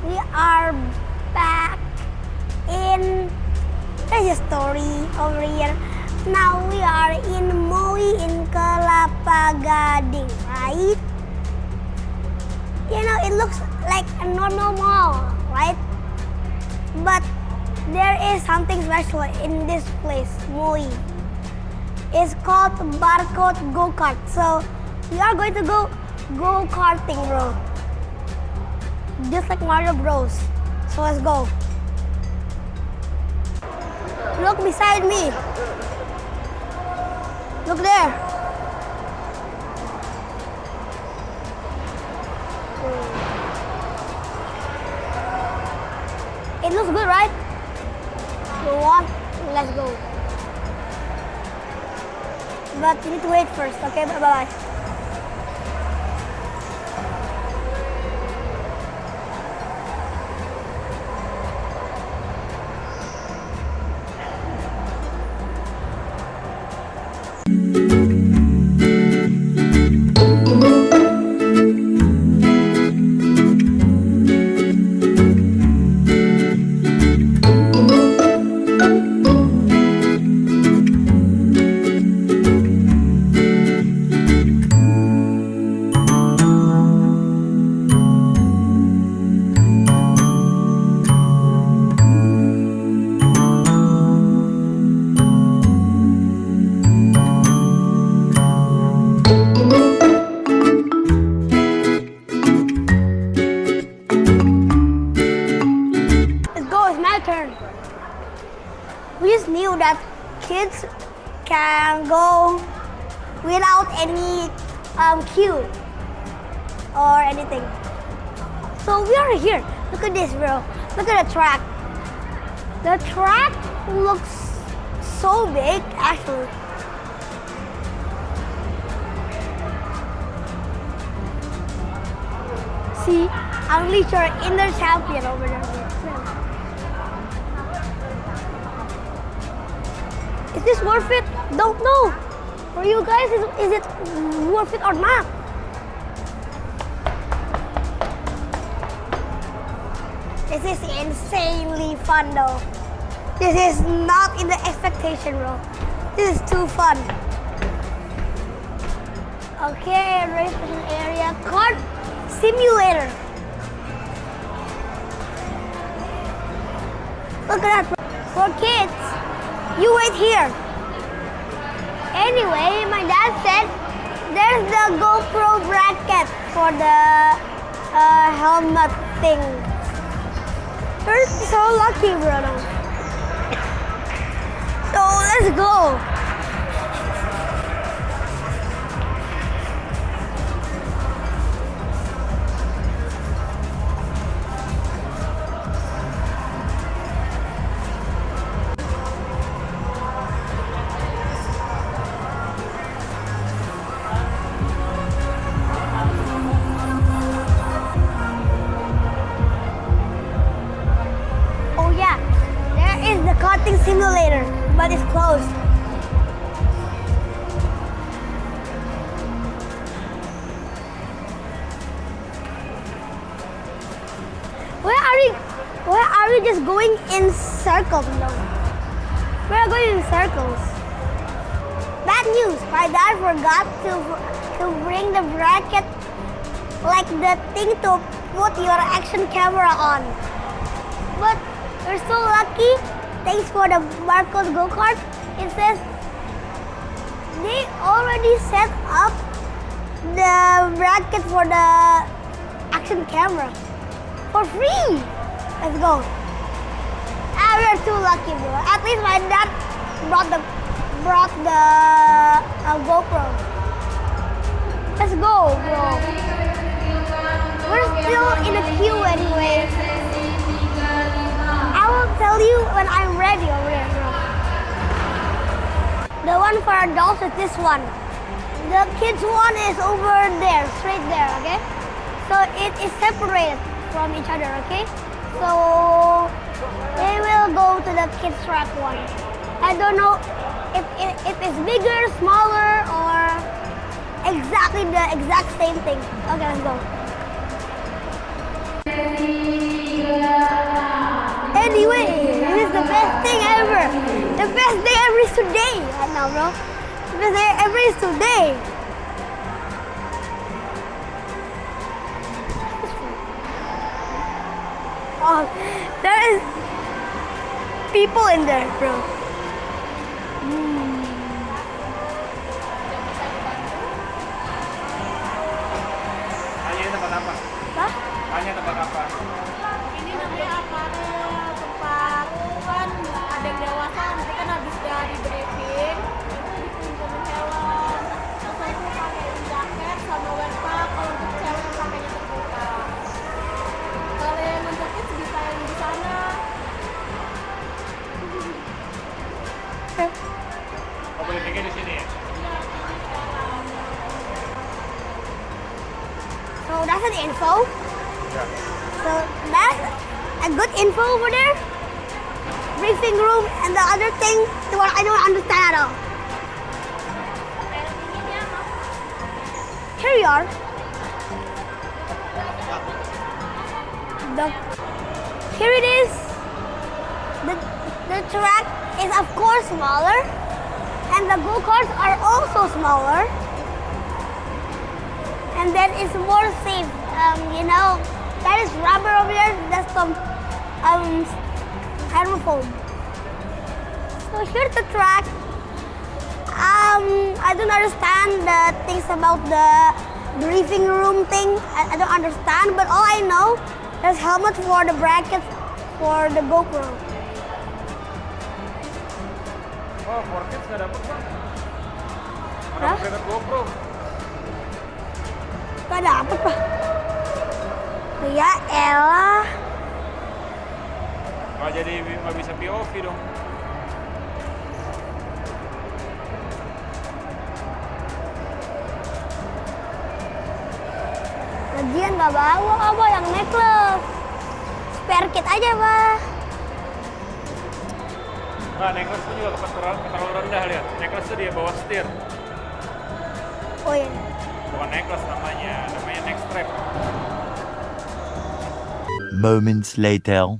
We are back in Rezio story over here. Now we are in Moi in Kelapa Gading, right? You know, it looks like a normal mall, right? But there is something special in this place, Moi. It's called Barcode Gokart. So we are going to go karting, bro. Just like Mario Bros. So let's go. Look beside me. Look there. It looks good, right? You want? Let's go. But you need to wait first, okay? Bye-bye. We just knew that kids can go without any queue or anything. So we are here. Look at this, bro. Look at the track. The track looks so big, actually. See, unleash your inner champion over there. Is this worth it? Don't know. For you guys, is it worth it or not? This is insanely fun though. This is not in the expectation, bro. This is too fun. Okay, race area. Kart simulator. Look at that, bro. For kids. You wait here. Anyway, my dad said there's the GoPro bracket for the helmet thing. We're so lucky, bro. So let's go. Karting simulator, but it's closed. Where are we just going in circles, no? We are going in circles. Bad news, my dad forgot to bring the bracket, like the thing to put your action camera on. But we're so lucky. Thanks for the Barcode Gokart. It says they already set up the bracket for the action camera for free. Let's go. We are too lucky, bro. At least my dad brought the GoPro. Let's go, bro. We're still in a queue anyway. I will tell you when I'm ready over there, bro. The one for adults is this one. The kids one is over there, straight there, okay? So it is separated from each other, okay? So they will go to the kids track one. I don't know if it's bigger, smaller, or exactly the exact same thing. Okay, let's go. thing ever. The best day ever is today. I know, bro. The best day ever is today. Oh, there is people in there, bro. Tanya tempat apa? Hah? Tanya tempat apa? Ini namanya apa? Tempat kan ada yang dewasa, nanti kan habis dari briefing itu dikunjungi hewan. Terus aku pakai jaket sama backpack. Kalau untuk cewek pakainya terbuka. Kalau yang untuk kids bisa yang di sana. Oh, boleh pikir di sini ya? So that's an info. Ya. So that's a good info over there. Briefing room and the other thing, the one I don't understand at all. Here we are. Here it is. The track is of course smaller, and the go-karts are also smaller. And then it's more safe. You know, that is rubber over there. That's some styrofoam. So here's the track. I don't understand the things about the briefing room thing. I don't understand, but all I know, there's helmet for the brackets for the GoPro. Oh, for kids nggak dapet bang. Mana Hah? bracket GoPro? Gak dapet pak. Ya elah. Nggak bisa POV dong. Lagian gak bawa apa yang necklace. Spare kit aja pak. Nah, necklace itu juga terlalu rendah lihat. Necklace itu dia bawa setir. Oh iya. Bukan necklace namanya neck strap. Moments later.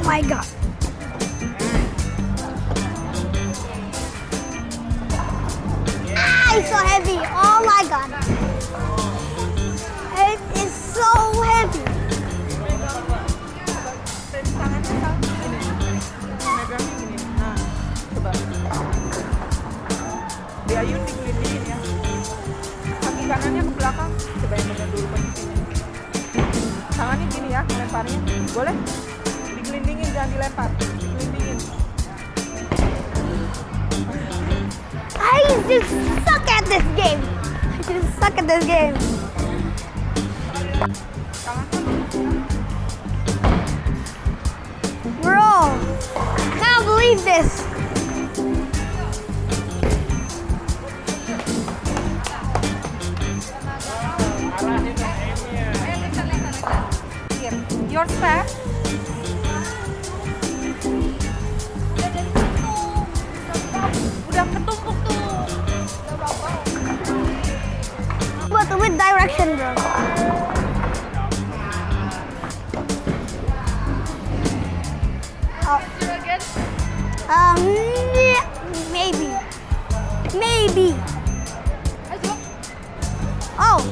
my god. Ah, it's so heavy. Oh my god. It is so heavy. Tangannya sama gini. Megangnya gini. Nah, coba. Diayun digelindingin ya. Kaki kanannya ke belakang. Coba yang benar dulu posisinya. Tangannya gini ya, melemparnya. Boleh? Digelindingin, jangan dilempar. Digelindingin. I just suck at this game. I just suck at this game. Tangan. Bro, I can't believe this. Arahin dong aimnya. Here. Your step. Udah ketumpuk tuh. But with direction, bro. Oh. Yeah, maybe. Maybe. Oh.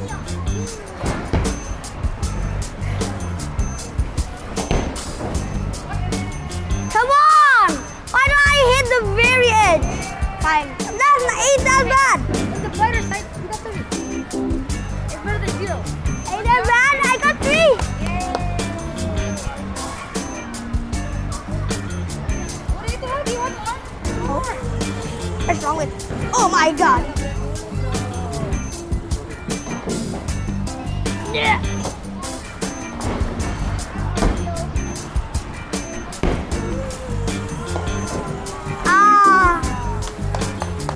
Come on! Why do I hit the very edge? Fine. That's not, ain't that bad. The brighter side, you got 3. It's better than 0. Ain't that bad? I got 3. What do you do? Do you want more? What's wrong with? Oh my god. Yeah.